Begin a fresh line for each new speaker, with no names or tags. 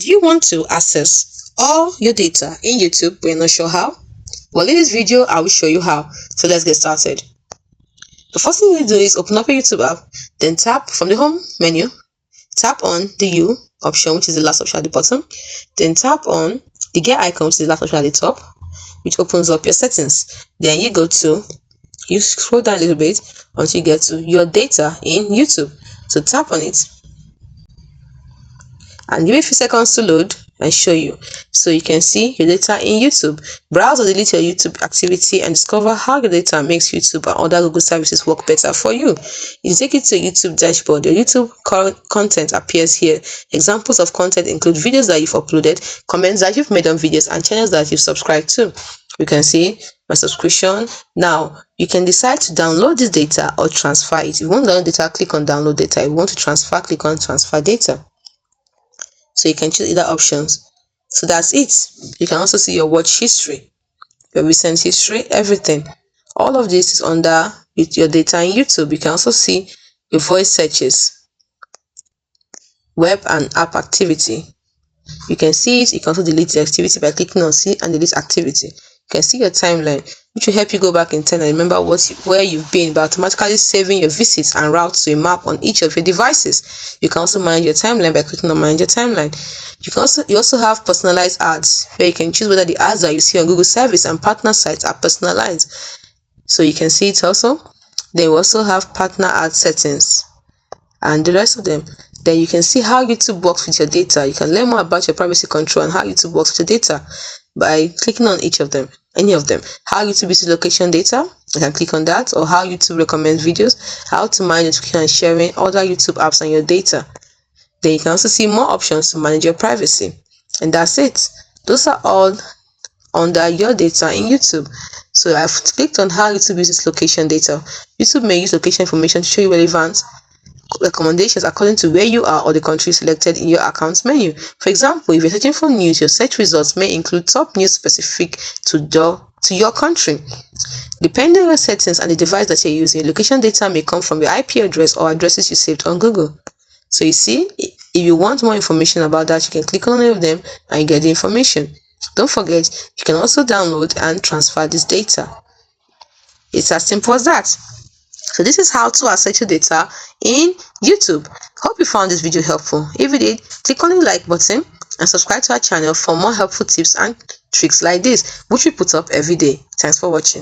Do you want to access all your data in YouTube but you're not sure how? Well, in this video, I will show you how. So let's get started. The first thing you do is open up your YouTube app, then tap from the home menu, tap on the U option, which is the last option at the bottom, then tap on the gear icon, which is the last option at the top, which opens up your settings. Then you scroll down a little bit until you get to your data in YouTube. So tap on it and give it a few seconds to load and show you. So you can see your data in YouTube. Browse or delete your YouTube activity and discover how your data makes YouTube and other Google services work better for you. You take it to a YouTube dashboard. Your YouTube content appears here. Examples of content include videos that you've uploaded, comments that you've made on videos, and channels that you've subscribed to. You can see my subscription. Now you can decide to download this data or transfer it. If you want to download data, click on download data. If you want to transfer, click on transfer data. So you can choose either options. So that's it. You can also see your watch history, your recent history, everything. All of this is under with your data in YouTube. You can also see your voice searches, web and app activity. You can see it. You can also delete the activity by clicking on see and delete activity. You can see your timeline, which will help you go back in time and remember where you've been by automatically saving your visits and routes to a map on each of your devices. You can also manage your timeline by clicking on manage your timeline. You also have personalized ads, where you can choose whether the ads that you see on Google service and partner sites are personalized. So you can see it also. Then we also have partner ad settings and the rest of them. Then you can see how YouTube works with your data. You can learn more about your privacy control and how YouTube works with your data by clicking on any of them. How YouTube uses location data, you can click on that, or how YouTube recommends videos, how to manage notification and sharing other YouTube apps and your data. Then you can also see more options to manage your privacy. And that's it. Those are all under your data in YouTube. So I've clicked on how YouTube uses location data. YouTube may use location information to show you relevant recommendations according to where you are or the country selected in your account menu. For example, if you're searching for news, your search results may include top news specific to your country. Depending on your settings and the device that you're using, location data may come from your IP address or addresses you saved on Google. So you see, if you want more information about that, you can click on any of them and you get the information. Don't forget, you can also download and transfer this data. It's as simple as that. So this is how to access your data in YouTube. Hope you found this video helpful. If you did, click on the like button and subscribe to our channel for more helpful tips and tricks like this, which we put up every day. Thanks for watching.